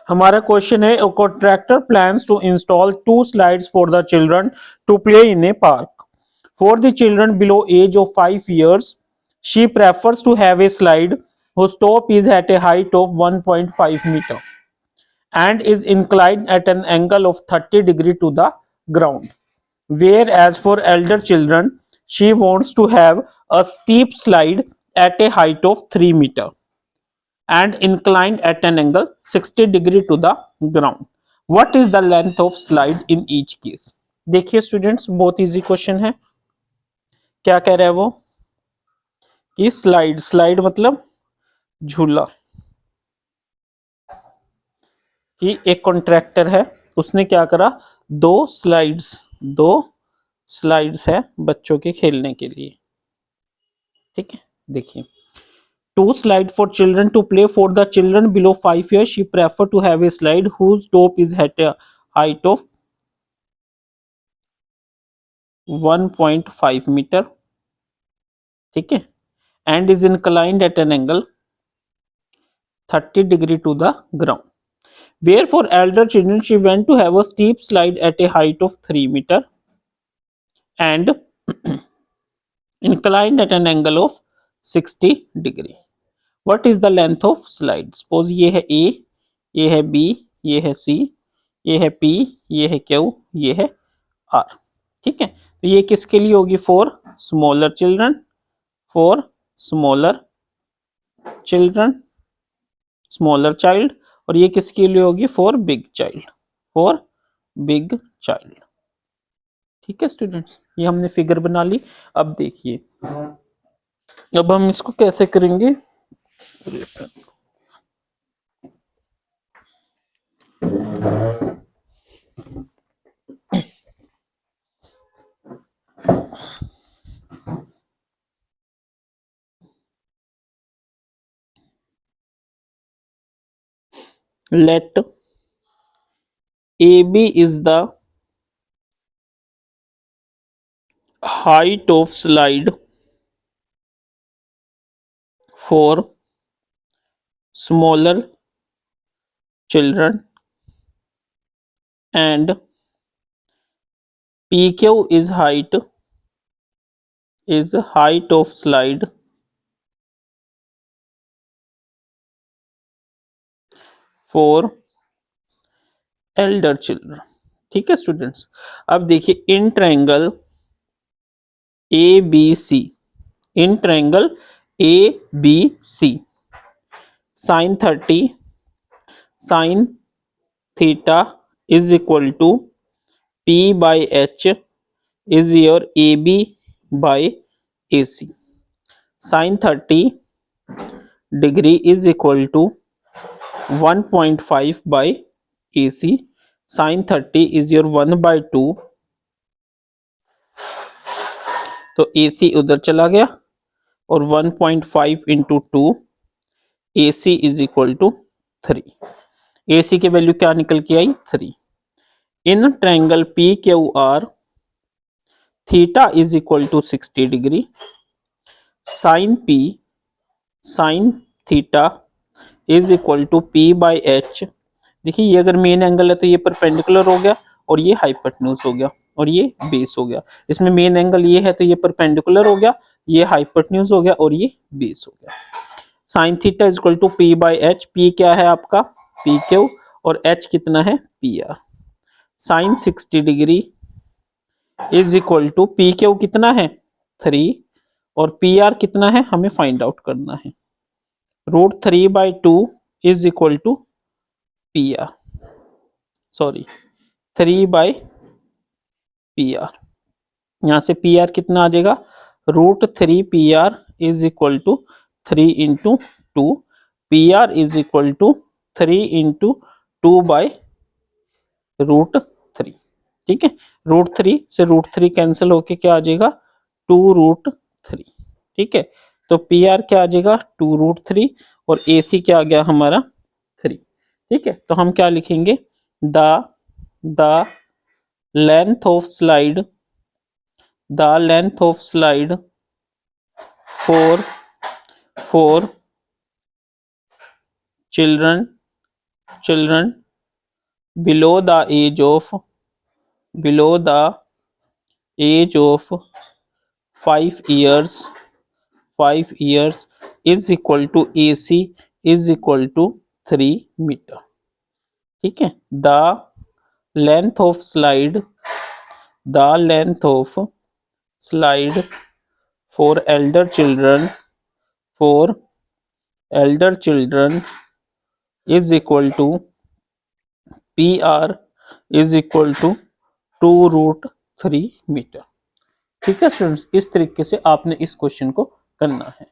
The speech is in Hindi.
हमारा क्वेश्चन है, a contractor plans to install 2 slides for the children to play in a park. For the children below age of 5 years, she prefers to have a slide whose top is at a height of 1.5 meter and is inclined at an angle of 30 degree to the ground. Whereas for elder children, she wants to have a steep slide at a height of 3 meter and inclined at an angle 60 degree to the ground. What is the length of slide in each case? देखिए स्टूडेंट्स, बहुत इजी क्वेश्चन है। क्या कह रहा है वो कि स्लाइड, स्लाइड मतलब झूला, कि एक कॉन्ट्रैक्टर है, उसने क्या करा, दो स्लाइड्स है बच्चों के खेलने के लिए। ठीक है, देखिए, 2 slides for children to play. For the children below 5 years, she prefer to have a slide whose top is at a height of 1.5 meter, ठीक है, and is inclined at an angle 30 degree to the ground. Where for elder children, she went to have a steep slide at a height of 3 meter and inclined at an angle of 60 degree. What is the length of slide? Suppose ये है A, ये है B, ये है C, ये है P, ये है Q, ये है R। ठीक है, तो ये किसके लिए होगी? For smaller children, for smaller children, smaller child. और ये किसके लिए होगी? For big child, for big child. ठीक है स्टूडेंट्स, ये हमने फिगर बना ली। अब देखिए, अब हम इसको कैसे करेंगे। Let AB is the height of slide for smaller children and PQ is height of slide for elder children। ठीक है स्टूडेंट्स, अब देखिए, in triangle ABC, in triangle ABC sin 30 sin theta is equal to P by H is your AB by AC। sin 30 degree is equal to 1.5 by AC। sin 30 is your 1/2, तो AC उधर चला गया और 1.5 into 2, AC is equal to 3। AC की वैल्यू क्या निकल के आई? 3। In triangle PQR theta is equal to 60 degree, sine theta is equal to P by H। देखिए, ये अगर मेन एंगल है तो ये परपेंडिकुलर हो गया और ये हाइपोटेन्यूज हो गया और ये बेस हो गया। इसमें मेन एंगल ये है तो ये परपेंडिकुलर हो गया, ये हाइपोटेन्यूज हो गया और ये बेस हो गया। Sine theta is equal to P by H। P क्या है आपका? PQ, और H कितना है? PR। Sine 60 degree is equal to PQ कितना है? 3, और PR कितना है? हमें फाइंड आउट करना है। √3/2 is equal to PR, sorry 3/PR। यहां से PR कितना आ जाएगा? √3PR is equal to 3 into 2। PR is equal to 3 into 2/√3। ठीक है, √3 से √3 कैंसिल होके क्या आ जाएगा? 2√3। ठीक है, तो PR क्या आ जाएगा? 2√3, और AC क्या आ गया हमारा? 3। ठीक है, तो हम क्या लिखेंगे? The length of slide, the length of slide for children children below the age of 5 years is equal to AC is equal to 3 metre. ठीक है। The length of slide for elder children is equal to PR is equal to 2√3 metre. ठीक है स्टूडेंट्स, इस तरीके से आपने इस क्वेश्चन को करना है।